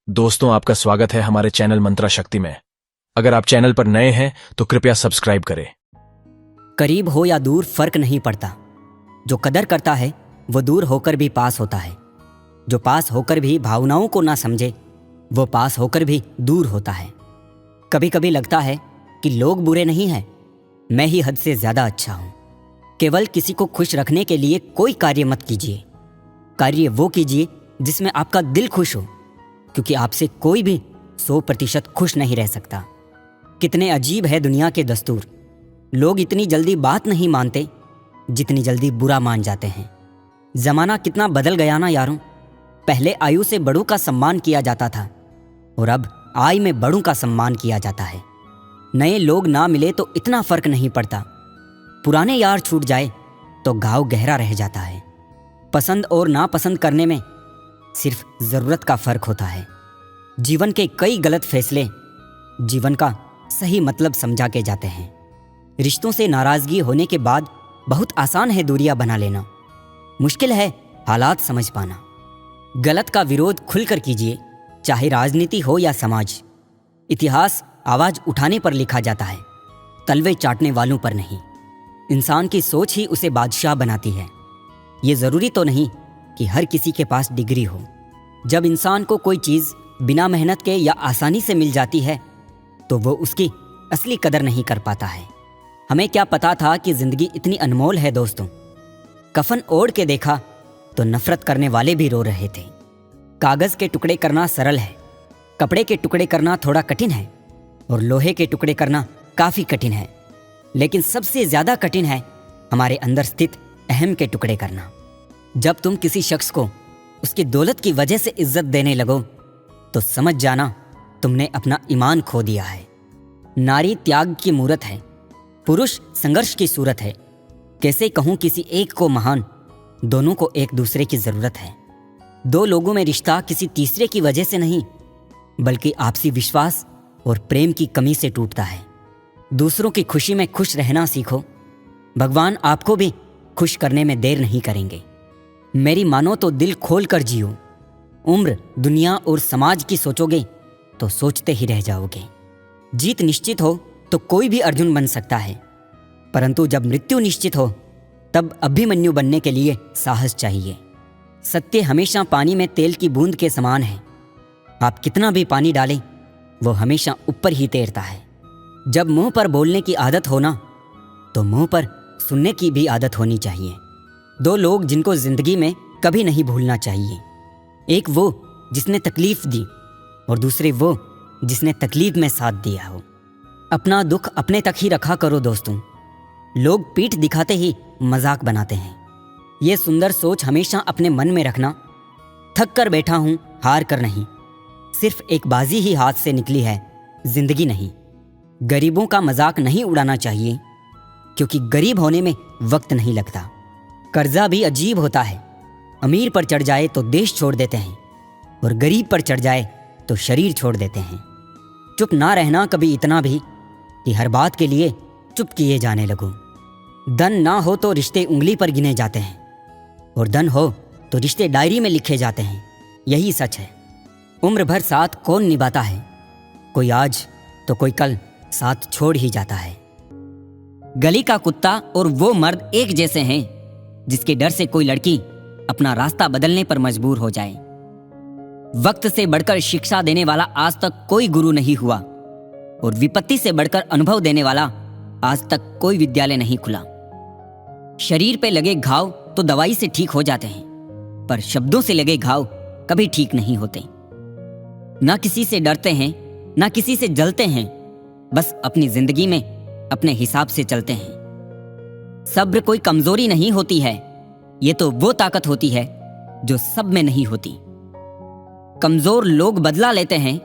दोस्तों, आपका स्वागत है हमारे चैनल मंत्रा शक्ति में। अगर आप चैनल पर नए हैं तो कृपया सब्सक्राइब करें। करीब हो या दूर फर्क नहीं पड़ता। जो कदर करता है वो दूर होकर भी पास होता है। जो पास होकर भी भावनाओं को ना समझे वो पास होकर भी दूर होता है। कभी कभी लगता है कि लोग बुरे नहीं हैं, मैं ही हद से ज्यादा अच्छा हूं। केवल किसी को खुश रखने के लिए कोई कार्य मत कीजिए। कार्य वो कीजिए जिसमें आपका दिल खुश हो, क्योंकि आपसे कोई भी 100% खुश नहीं रह सकता। कितने अजीब है दुनिया के दस्तूर। लोग इतनी जल्दी बात नहीं मानते जितनी जल्दी बुरा मान जाते हैं। जमाना कितना बदल गया ना यारों। पहले आयु से बड़ों का सम्मान किया जाता था और अब आय में बड़ों का सम्मान किया जाता है। नए लोग ना मिले तो इतना फर्क नहीं पड़ता। पुराने यार छूट जाए तो घाव गहरा रह जाता है। पसंद और नापसंद करने में सिर्फ जरूरत का फर्क होता है। जीवन के कई गलत फैसले जीवन का सही मतलब समझा के जाते हैं। रिश्तों से नाराजगी होने के बाद बहुत आसान है दूरियां बना लेना, मुश्किल है हालात समझ पाना। गलत का विरोध खुलकर कीजिए, चाहे राजनीति हो या समाज। इतिहास आवाज उठाने पर लिखा जाता है, तलवे चाटने वालों पर नहीं। इंसान की सोच ही उसे बादशाह बनाती है। ये जरूरी तो नहीं कि हर किसी के पास डिग्री हो। जब इंसान को कोई चीज बिना मेहनत के या आसानी से मिल जाती है तो वो उसकी असली कदर नहीं कर पाता है। हमें क्या पता था कि जिंदगी इतनी अनमोल है दोस्तों। कफन ओढ़ के देखा तो नफरत करने वाले भी रो रहे थे। कागज के टुकड़े करना सरल है, कपड़े के टुकड़े करना थोड़ा कठिन है और लोहे के टुकड़े करना काफी कठिन है। लेकिन सबसे ज्यादा कठिन है हमारे अंदर स्थित अहम के टुकड़े करना। जब तुम किसी शख्स को उसकी दौलत की वजह से इज्जत देने लगो तो समझ जाना तुमने अपना ईमान खो दिया है। नारी त्याग की मूरत है, पुरुष संघर्ष की सूरत है। कैसे कहूं किसी एक को महान, दोनों को एक दूसरे की जरूरत है। दो लोगों में रिश्ता किसी तीसरे की वजह से नहीं बल्कि आपसी विश्वास और प्रेम की कमी से टूटता है। दूसरों की खुशी में खुश रहना सीखो, भगवान आपको भी खुश करने में देर नहीं करेंगे। मेरी मानो तो दिल खोल कर जियो। उम्र, दुनिया और समाज की सोचोगे तो सोचते ही रह जाओगे। जीत निश्चित हो तो कोई भी अर्जुन बन सकता है, परंतु जब मृत्यु निश्चित हो तब अभिमन्यु बनने के लिए साहस चाहिए। सत्य हमेशा पानी में तेल की बूंद के समान है। आप कितना भी पानी डालें वो हमेशा ऊपर ही तैरता है। जब मुंह पर बोलने की आदत हो ना तो मुंह पर सुनने की भी आदत होनी चाहिए। दो लोग जिनको जिंदगी में कभी नहीं भूलना चाहिए, एक वो जिसने तकलीफ दी और दूसरे वो जिसने तकलीफ में साथ दिया हो। अपना दुख अपने तक ही रखा करो दोस्तों। लोग पीठ दिखाते ही मजाक बनाते हैं। ये सुंदर सोच हमेशा अपने मन में रखना। थक कर बैठा हूं, हार कर नहीं। सिर्फ एक बाजी ही हाथ से निकली है, जिंदगी नहीं। गरीबों का मजाक नहीं उड़ाना चाहिए, क्योंकि गरीब होने में वक्त नहीं लगता। कर्जा भी अजीब होता है, अमीर पर चढ़ जाए तो देश छोड़ देते हैं और गरीब पर चढ़ जाए तो शरीर छोड़ देते हैं। चुप ना रहना कभी इतना भी कि हर बात के लिए चुप किए जाने लगो। धन ना हो तो रिश्ते उंगली पर गिने जाते हैं और धन हो तो रिश्ते डायरी में लिखे जाते हैं। यही सच है। उम्र भर साथ कौन निभाता है, कोई आज तो कोई कल साथ छोड़ ही जाता है। गली का कुत्ता और वो मर्द एक जैसे हैं जिसके डर से कोई लड़की अपना रास्ता बदलने पर मजबूर हो जाए। वक्त से बढ़कर शिक्षा देने वाला आज तक कोई गुरु नहीं हुआ और विपत्ति से बढ़कर अनुभव देने वाला आज तक कोई विद्यालय नहीं खुला। शरीर पे लगे घाव तो दवाई से ठीक हो जाते हैं, पर शब्दों से लगे घाव कभी ठीक नहीं होते। ना किसी से डरते हैं, ना किसी से जलते हैं, बस अपनी जिंदगी में अपने हिसाब से चलते हैं। सब्र कोई कमजोरी नहीं होती है, ये तो वो ताकत होती है जो सब में नहीं होती। कमजोर लोग बदला लेते हैं,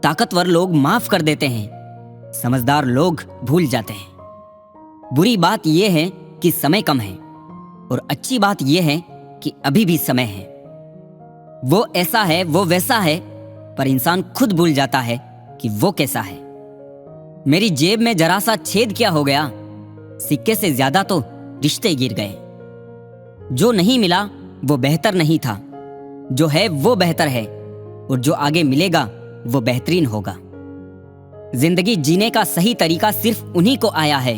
ताकतवर लोग माफ कर देते हैं, समझदार लोग भूल जाते हैं। बुरी बात यह है कि समय कम है और अच्छी बात यह है कि अभी भी समय है। वो ऐसा है, वो वैसा है, पर इंसान खुद भूल जाता है कि वो कैसा है। मेरी जेब में जरा सा छेद क्या हो गया, सिक्के से ज्यादा तो रिश्ते गिर गए। जो नहीं मिला वो बेहतर नहीं था, जो है वो बेहतर है। और जो आगे मिलेगा वो बेहतरीन होगा। जिंदगी जीने का सही तरीका सिर्फ उन्हीं को आया है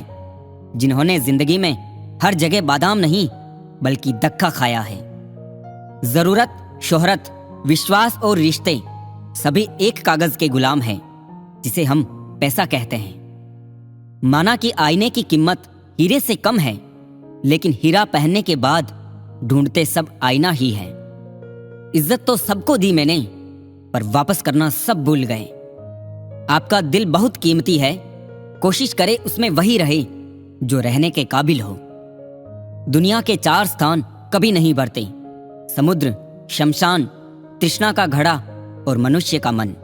जिन्होंने जिंदगी में हर जगह बादाम नहीं बल्कि दक्खा खाया है। जरूरत, शोहरत, विश्वास और रिश्ते सभी एक कागज के गुलाम हैं जिसे हम पैसा कहते हैं। माना कि आईने की कीमत हीरे से कम है, लेकिन हीरा पहनने के बाद ढूंढते सब आईना ही है। इज्जत तो सबको दी मैंने, पर वापस करना सब भूल गए। आपका दिल बहुत कीमती है, कोशिश करे उसमें वही रहे जो रहने के काबिल हो। दुनिया के 4 स्थान कभी नहीं बढ़ते: समुद्र, शमशान, तृष्णा का घड़ा और मनुष्य का मन।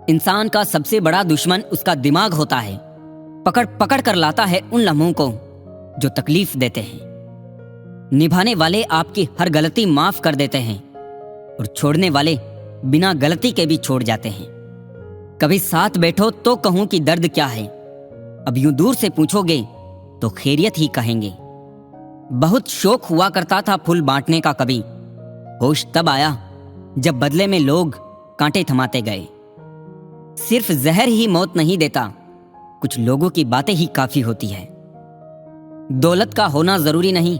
इंसान का सबसे बड़ा दुश्मन उसका दिमाग होता है। पकड़ पकड़ कर लाता है उन लम्हों को जो तकलीफ देते हैं। निभाने वाले आपकी हर गलती माफ कर देते हैं और छोड़ने वाले बिना गलती के भी छोड़ जाते हैं। कभी साथ बैठो तो कहूं कि दर्द क्या है, अब यूं दूर से पूछोगे तो खैरियत ही कहेंगे। बहुत शौक हुआ करता था फूल बांटने का, कभी होश तब आया जब बदले में लोग कांटे थमाते गए। सिर्फ जहर ही मौत नहीं देता, कुछ लोगों की बातें ही काफी होती है। दौलत का होना जरूरी नहीं,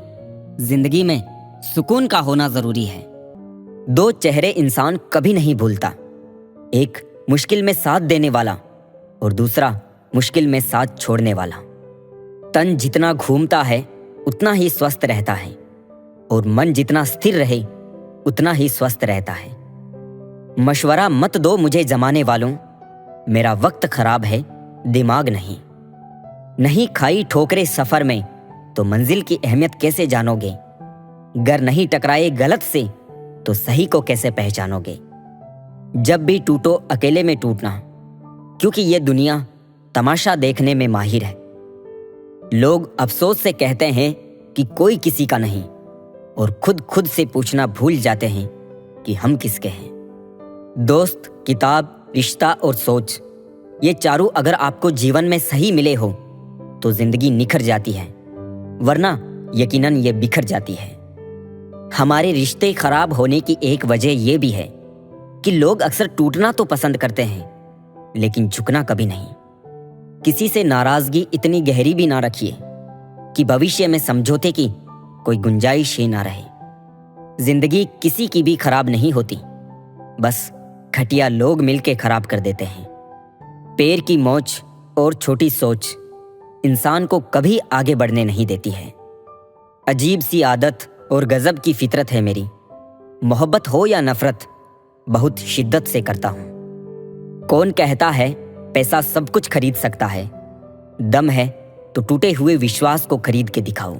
जिंदगी में सुकून का होना जरूरी है। 2 चेहरे इंसान कभी नहीं भूलता, एक मुश्किल में साथ देने वाला और दूसरा मुश्किल में साथ छोड़ने वाला। तन जितना घूमता है उतना ही स्वस्थ रहता है और मन जितना स्थिर रहे उतना ही स्वस्थ रहता है। मशवरा मत दो मुझे जमाने वालों, मेरा वक्त खराब है, दिमाग नहीं। नहीं खाई ठोकरे सफर में तो मंजिल की अहमियत कैसे जानोगे? गर नहीं टकराए गलत से तो सही को कैसे पहचानोगे? जब भी टूटो अकेले में टूटना, क्योंकि ये दुनिया तमाशा देखने में माहिर है। लोग अफसोस से कहते हैं कि कोई किसी का नहीं, और खुद खुद से पूछना भूल जाते हैं कि हम किसके हैं। दोस्त, किताब, रिश्ता और सोच, ये चारों अगर आपको जीवन में सही मिले हो तो जिंदगी निखर जाती है, वरना यकीनन ये बिखर जाती है। हमारे रिश्ते खराब होने की एक वजह यह भी है कि लोग अक्सर टूटना तो पसंद करते हैं लेकिन झुकना कभी नहीं। किसी से नाराजगी इतनी गहरी भी ना रखिए कि भविष्य में समझौते की कोई गुंजाइश ही ना रहे। जिंदगी किसी की भी खराब नहीं होती, बस घटिया लोग मिलके खराब कर देते हैं। पैर की मोच और छोटी सोच इंसान को कभी आगे बढ़ने नहीं देती है। अजीब सी आदत और गजब की फितरत है मेरी, मोहब्बत हो या नफरत बहुत शिद्दत से करता हूं। कौन कहता है पैसा सब कुछ खरीद सकता है? दम है तो टूटे हुए विश्वास को खरीद के दिखाओ।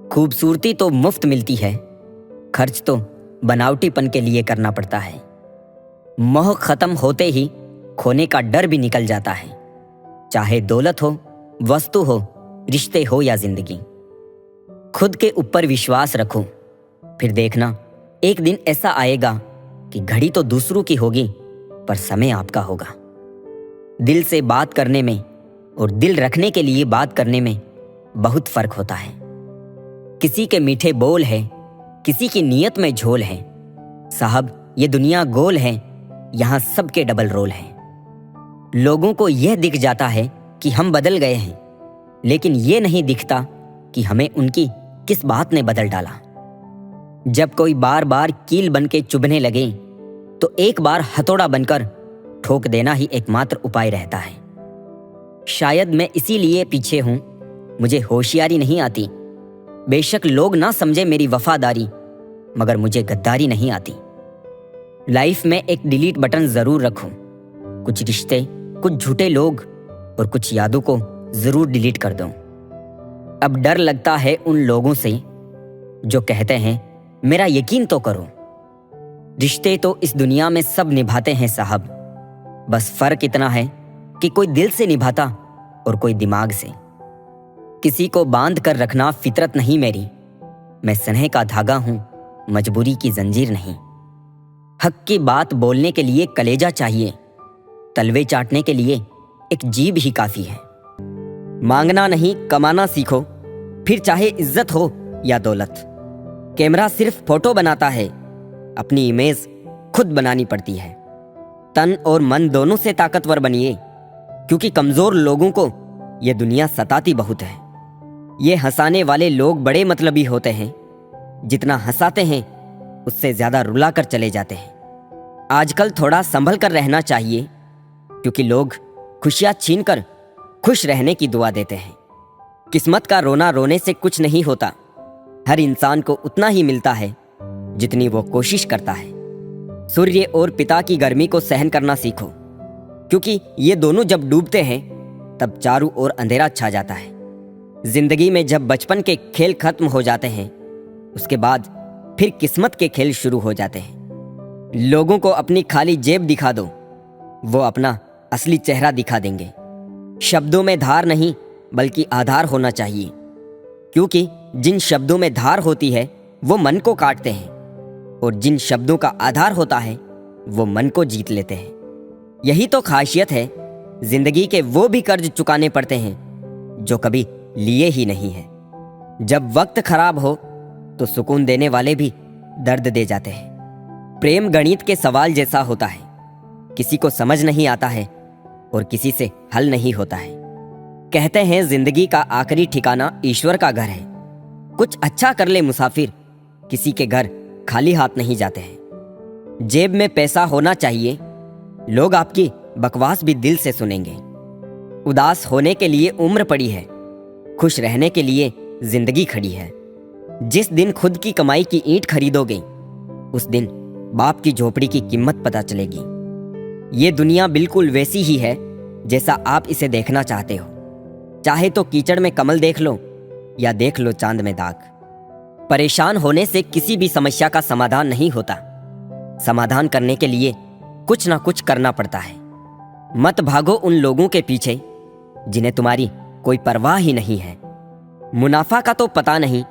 खूबसूरती तो मुफ्त मिलती है, खर्च तो बनावटीपन के लिए करना पड़ता है। मोह खत्म होते ही खोने का डर भी निकल जाता है, चाहे दौलत हो, वस्तु हो, रिश्ते हो या जिंदगी। खुद के ऊपर विश्वास रखो, फिर देखना एक दिन ऐसा आएगा कि घड़ी तो दूसरों की होगी पर समय आपका होगा। दिल से बात करने में और दिल रखने के लिए बात करने में बहुत फर्क होता है। किसी के मीठे बोल है, किसी की नीयत में झोल है। साहब ये दुनिया गोल है, यहां सबके डबल रोल हैं। लोगों को यह दिख जाता है कि हम बदल गए हैं, लेकिन यह नहीं दिखता कि हमें उनकी किस बात ने बदल डाला। जब कोई बार बार कील बन के चुभने लगे तो एक बार हथौड़ा बनकर ठोक देना ही एकमात्र उपाय रहता है। शायद मैं इसीलिए पीछे हूं, मुझे होशियारी नहीं आती। बेशक लोग ना समझे मेरी वफादारी, मगर मुझे गद्दारी नहीं आती। लाइफ में एक डिलीट बटन जरूर रखूं। कुछ रिश्ते, कुछ झूठे लोग और कुछ यादों को जरूर डिलीट कर दूं। अब डर लगता है उन लोगों से जो कहते हैं मेरा यकीन तो करो। रिश्ते तो इस दुनिया में सब निभाते हैं साहब, बस फर्क इतना है कि कोई दिल से निभाता और कोई दिमाग से। किसी को बांध कर रखना फितरत नहीं मेरी, मैं स्नेह का धागा हूं, मजबूरी की जंजीर नहीं। हक की बात बोलने के लिए कलेजा चाहिए, तलवे चाटने के लिए एक जीभ ही काफी है। मांगना नहीं कमाना सीखो, फिर चाहे इज्जत हो या दौलत। कैमरा सिर्फ फोटो बनाता है, अपनी इमेज खुद बनानी पड़ती है। तन और मन दोनों से ताकतवर बनिए, क्योंकि कमजोर लोगों को यह दुनिया सताती बहुत है। ये हंसाने वाले लोग बड़े मतलबी होते हैं, जितना हंसाते हैं उससे ज्यादा रुला कर चले जाते हैं। आजकल थोड़ा संभल कर रहना चाहिए, क्योंकि लोग खुशियां छीन कर खुश रहने की दुआ देते हैं। किस्मत का रोना रोने से कुछ नहीं होता। हर इंसान को उतना ही मिलता है जितनी वो कोशिश करता है। सूर्य और पिता की गर्मी को सहन करना सीखो, क्योंकि ये दोनों जब डूबते हैं तब चारों ओर अंधेरा छा जाता है। जिंदगी में जब बचपन के खेल खत्म हो जाते हैं, उसके बाद फिर किस्मत के खेल शुरू हो जाते हैं। लोगों को अपनी खाली जेब दिखा दो, वो अपना असली चेहरा दिखा देंगे। शब्दों में धार नहीं बल्कि आधार होना चाहिए, क्योंकि जिन शब्दों में धार होती है वो मन को काटते हैं, और जिन शब्दों का आधार होता है वो मन को जीत लेते हैं। यही तो खासियत है। जिंदगी के वो भी कर्ज चुकाने पड़ते हैं जो कभी लिए ही नहीं है। जब वक्त खराब हो तो सुकून देने वाले भी दर्द दे जाते हैं। प्रेम गणित के सवाल जैसा होता है, किसी को समझ नहीं आता है और किसी से हल नहीं होता है। कहते हैं जिंदगी का आखिरी ठिकाना ईश्वर का घर है। कुछ अच्छा कर ले मुसाफिर, किसी के घर खाली हाथ नहीं जाते हैं। जेब में पैसा होना चाहिए, लोग आपकी बकवास भी दिल से सुनेंगे। उदास होने के लिए उम्र पड़ी है, खुश रहने के लिए जिंदगी खड़ी है। जिस दिन खुद की कमाई की ईंट खरीदोगे, उस दिन बाप की झोपड़ी की कीमत पता चलेगी। ये दुनिया बिल्कुल वैसी ही है जैसा आप इसे देखना चाहते हो। चाहे तो कीचड़ में कमल देख लो या देख लो चांद में दाग। परेशान होने से किसी भी समस्या का समाधान नहीं होता। समाधान करने के लिए कुछ ना कुछ करना पड़ता है। मत भागो उन लोगों के पीछे जिन्हें तुम्हारी कोई परवाह ही नहीं है। मुनाफा का तो पता नहीं,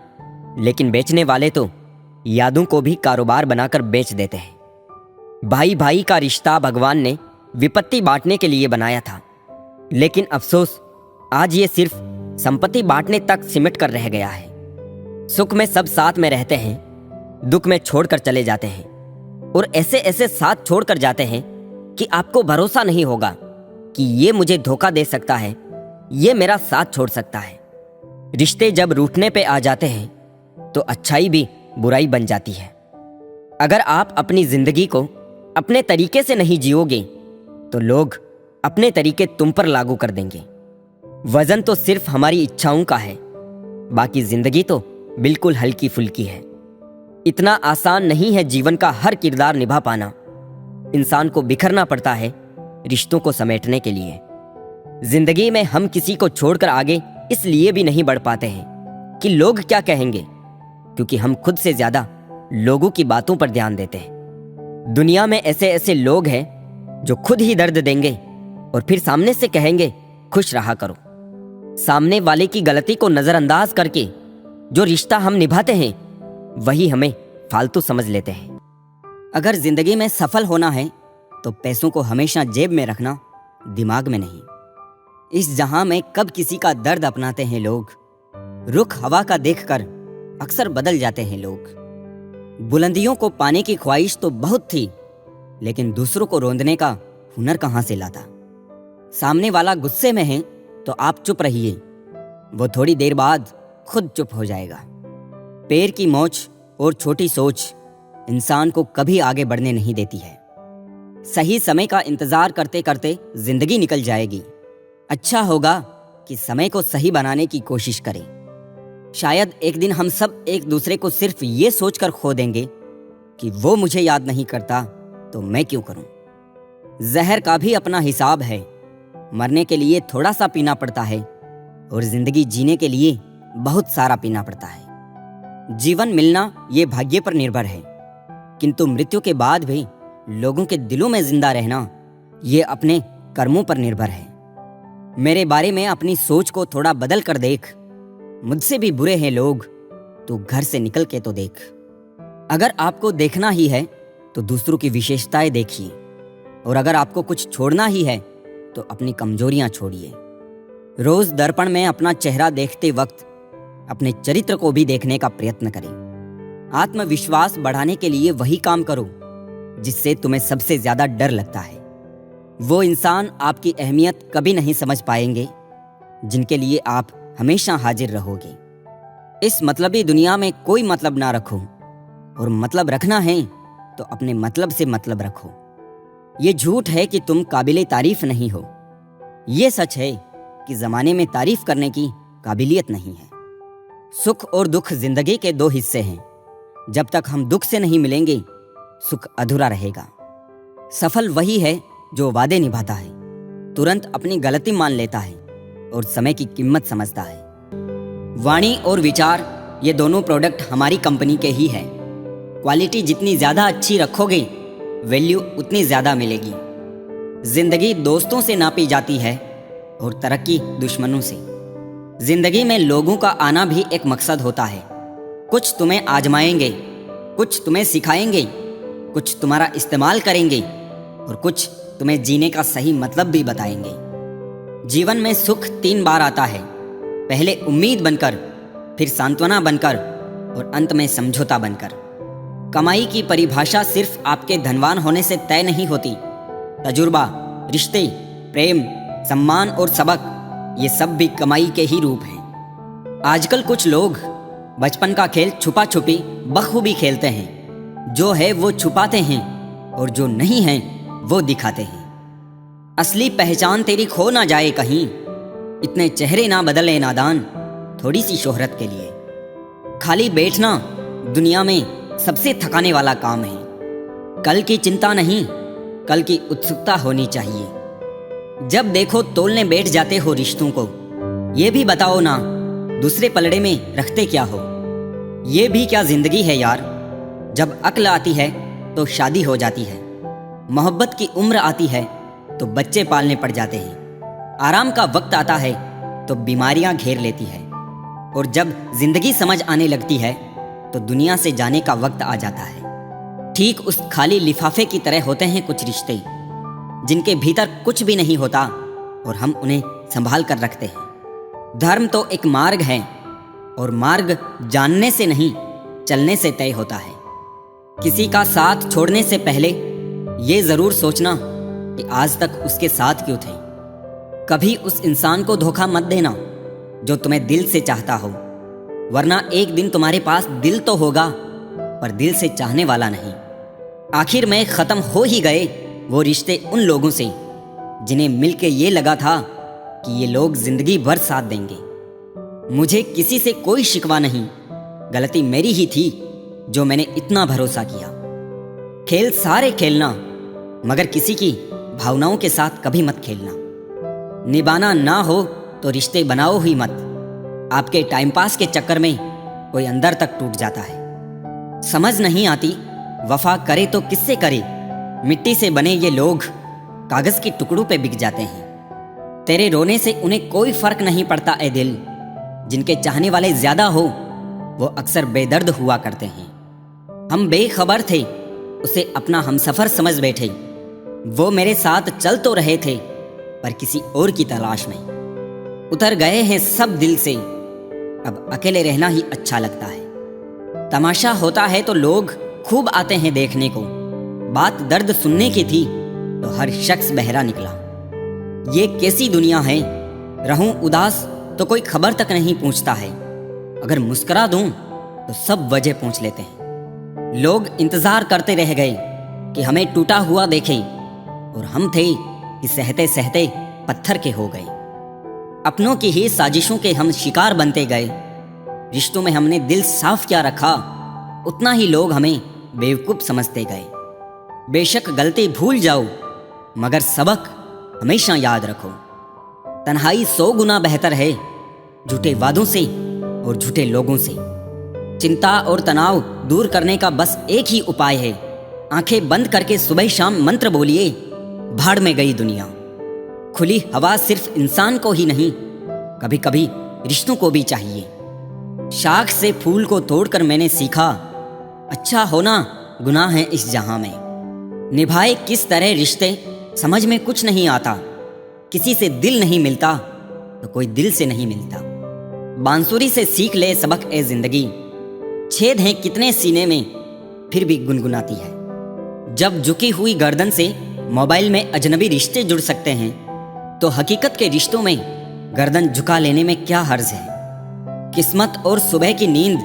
लेकिन बेचने वाले तो यादों को भी कारोबार बनाकर बेच देते हैं। भाई भाई का रिश्ता भगवान ने विपत्ति बांटने के लिए बनाया था, लेकिन अफसोस आज ये सिर्फ संपत्ति बांटने तक सिमट कर रह गया है। सुख में सब साथ में रहते हैं, दुख में छोड़कर चले जाते हैं, और ऐसे ऐसे साथ छोड़कर जाते हैं कि आपको भरोसा नहीं होगा कि ये मुझे धोखा दे सकता है, ये मेरा साथ छोड़ सकता है। रिश्ते जब रूठने पे आ जाते हैं तो अच्छाई भी बुराई बन जाती है। अगर आप अपनी जिंदगी को अपने तरीके से नहीं जियोगे तो लोग अपने तरीके तुम पर लागू कर देंगे। वजन तो सिर्फ हमारी इच्छाओं का है, बाकी जिंदगी तो बिल्कुल हल्की फुल्की है। इतना आसान नहीं है जीवन का हर किरदार निभा पाना। इंसान को बिखरना पड़ता है रिश्तों को समेटने के लिए। जिंदगी में हम किसी को छोड़कर आगे इसलिए भी नहीं बढ़ पाते हैं कि लोग क्या कहेंगे, क्योंकि हम खुद से ज्यादा लोगों की बातों पर ध्यान देते हैं। दुनिया में ऐसे ऐसे लोग हैं जो खुद ही दर्द देंगे और फिर सामने से कहेंगे खुश रहा करो। सामने वाले की गलती को नजरअंदाज करके जो रिश्ता हम निभाते हैं वही हमें फालतू समझ लेते हैं। अगर जिंदगी में सफल होना है तो पैसों को हमेशा जेब में रखना, दिमाग में नहीं। इस जहां में कब किसी का दर्द अपनाते हैं लोग। रुख हवा का देखकर अक्सर बदल जाते हैं लोग। बुलंदियों को पाने की ख्वाहिश तो बहुत थी, लेकिन दूसरों को रोंदने का हुनर कहां से लाता। सामने वाला गुस्से में है तो आप चुप रहिए, वो थोड़ी देर बाद खुद चुप हो जाएगा। पैर की मोच और छोटी सोच इंसान को कभी आगे बढ़ने नहीं देती है। सही समय का इंतजार करते करते जिंदगी निकल जाएगी। अच्छा होगा कि समय को सही बनाने की कोशिश करें। शायद एक दिन हम सब एक दूसरे को सिर्फ ये सोचकर खो देंगे कि वो मुझे याद नहीं करता तो मैं क्यों करूं। जहर का भी अपना हिसाब है। मरने के लिए थोड़ा सा पीना पड़ता है और जिंदगी जीने के लिए बहुत सारा पीना पड़ता है। जीवन मिलना ये भाग्य पर निर्भर है, किंतु मृत्यु के बाद भी लोगों के दिलों में जिंदा रहना ये अपने कर्मों पर निर्भर है। मेरे बारे में अपनी सोच को थोड़ा बदल कर देख। मुझसे भी बुरे हैं लोग, तो घर से निकल के तो देख। अगर आपको देखना ही है तो दूसरों की विशेषताएं देखिए, और अगर आपको कुछ छोड़ना ही है तो अपनी कमजोरियां छोड़िए। रोज दर्पण में अपना चेहरा देखते वक्त अपने चरित्र को भी देखने का प्रयत्न करें। आत्मविश्वास बढ़ाने के लिए वही काम करो जिससे तुम्हें सबसे ज्यादा डर लगता है। वो इंसान आपकी अहमियत कभी नहीं समझ पाएंगे जिनके लिए आप हमेशा हाजिर रहोगे। इस मतलबी दुनिया में कोई मतलब ना रखो, और मतलब रखना है तो अपने मतलब से मतलब रखो। ये झूठ है कि तुम काबिले तारीफ नहीं हो। ये सच है कि जमाने में तारीफ करने की काबिलियत नहीं है। सुख और दुख जिंदगी के दो हिस्से हैं। जब तक हम दुख से नहीं मिलेंगे, सुख अधूरा रहेगा। सफल वही है जो वादे निभाता है, तुरंत अपनी गलती मान लेता है और समय की कीमत समझता है। वाणी और विचार, ये दोनों प्रोडक्ट हमारी कंपनी के ही हैं। क्वालिटी जितनी ज़्यादा अच्छी रखोगे, वैल्यू उतनी ज़्यादा मिलेगी। जिंदगी दोस्तों से नापी जाती है और तरक्की दुश्मनों से। जिंदगी में लोगों का आना भी एक मकसद होता है। कुछ तुम्हें आजमाएंगे, कुछ तुम्हें सिखाएंगे, कुछ तुम्हारा इस्तेमाल करेंगे और कुछ तुम्हें जीने का सही मतलब भी बताएंगे। जीवन में सुख 3 बार आता है, पहले उम्मीद बनकर, फिर सांत्वना बनकर और अंत में समझौता बनकर। कमाई की परिभाषा सिर्फ आपके धनवान होने से तय नहीं होती। तजुर्बा, रिश्ते, प्रेम, सम्मान और सबक, ये सब भी कमाई के ही रूप हैं। आजकल कुछ लोग बचपन का खेल छुपा छुपी बखूबी खेलते हैं। जो है वो छुपाते हैं और जो नहीं है वो दिखाते हैं। असली पहचान तेरी खो ना जाए कहीं, इतने चेहरे ना बदले नादान थोड़ी सी शोहरत के लिए। खाली बैठना दुनिया में सबसे थकाने वाला काम है। कल की चिंता नहीं, कल की उत्सुकता होनी चाहिए। जब देखो तोलने बैठ जाते हो रिश्तों को। ये भी बताओ ना, दूसरे पलड़े में रखते क्या हो। ये भी क्या जिंदगी है यार। जब अक्ल आती है तो शादी हो जाती है, मोहब्बत की उम्र आती है तो बच्चे पालने पड़ जाते हैं, आराम का वक्त आता है तो बीमारियां घेर लेती है, और जब जिंदगी समझ आने लगती है तो दुनिया से जाने का वक्त आ जाता है। ठीक उस खाली लिफाफे की तरह होते हैं कुछ रिश्ते, जिनके भीतर कुछ भी नहीं होता और हम उन्हें संभाल कर रखते हैं। धर्म तो एक मार्ग है, और मार्ग जानने से नहीं चलने से तय होता है। किसी का साथ छोड़ने से पहले ये जरूर सोचना कि आज तक उसके साथ क्यों थे। कभी उस इंसान को धोखा मत देना जो तुम्हें दिल से चाहता हो, वरना एक दिन तुम्हारे पास दिल तो होगा पर दिल से चाहने वाला नहीं। आखिर में खत्म हो ही गए वो रिश्ते उन लोगों से जिन्हें मिलके ये लगा था कि ये लोग जिंदगी भर साथ देंगे। मुझे किसी से कोई शिकवा नहीं, गलती मेरी ही थी जो मैंने इतना भरोसा किया। खेल सारे खेलना, मगर किसी की भावनाओं के साथ कभी मत खेलना। निभाना ना हो तो रिश्ते बनाओ ही मत। आपके टाइम पास के चक्कर में कोई अंदर तक टूट जाता है। समझ नहीं आती वफा करे तो किससे करे। मिट्टी से बने ये लोग कागज के टुकड़ों पे बिक जाते हैं। तेरे रोने से उन्हें कोई फर्क नहीं पड़ता ए दिल। जिनके चाहने वाले ज्यादा हो वो अक्सर बेदर्द हुआ करते हैं। हम बेखबर थे, उसे अपना हमसफर समझ बैठे। वो मेरे साथ चल तो रहे थे पर किसी और की तलाश में। उतर गए हैं सब दिल से, अब अकेले रहना ही अच्छा लगता है। तमाशा होता है तो लोग खूब आते हैं देखने को। बात दर्द सुनने की थी तो हर शख्स बहरा निकला। ये कैसी दुनिया है, रहूं उदास तो कोई खबर तक नहीं पूछता है। अगर मुस्कुरा दूं तो सब वजह पूछ लेते हैं। लोग इंतजार करते रह गए कि हमें टूटा हुआ देखें, और हम थे कि सहते सहते पत्थर के हो गए। अपनों की ही साजिशों के हम शिकार बनते गए। रिश्तों में हमने दिल साफ क्या रखा, उतना ही लोग हमें बेवकूफ़ समझते गए। बेशक गलती भूल जाओ, मगर सबक हमेशा याद रखो। तन्हाई 100 गुना बेहतर है झूठे वादों से और झूठे लोगों से। चिंता और तनाव दूर करने का बस एक ही उपाय है। आंखें बंद करके सुबह शाम मंत्र बोलिए, भाड़ में गई दुनिया। खुली हवा सिर्फ इंसान को ही नहीं, कभी कभी रिश्तों को भी चाहिए। शाख से फूल को तोड़कर मैंने सीखा, अच्छा होना गुनाह है इस जहां में। निभाए किस तरह रिश्ते समझ में कुछ नहीं आता। किसी से दिल नहीं मिलता तो कोई दिल से नहीं मिलता। बांसुरी से सीख ले सबक ए जिंदगी। छेद हैं कितने सीने में फिर भी गुनगुनाती है। जब झुकी हुई गर्दन से मोबाइल में अजनबी रिश्ते जुड़ सकते हैं, तो हकीकत के रिश्तों में गर्दन झुका लेने में क्या हर्ज है। किस्मत और सुबह की नींद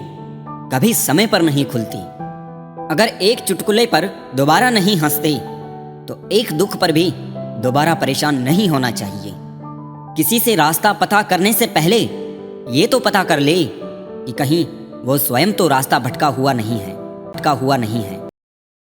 कभी समय पर नहीं खुलती। अगर एक चुटकुले पर दोबारा नहीं हंसते, तो एक दुख पर भी दोबारा परेशान नहीं होना चाहिए। किसी से रास्ता पता करने से पहले ये तो पता कर ले कि कहीं वो स्वयं तो रास्ता भटका हुआ नहीं है।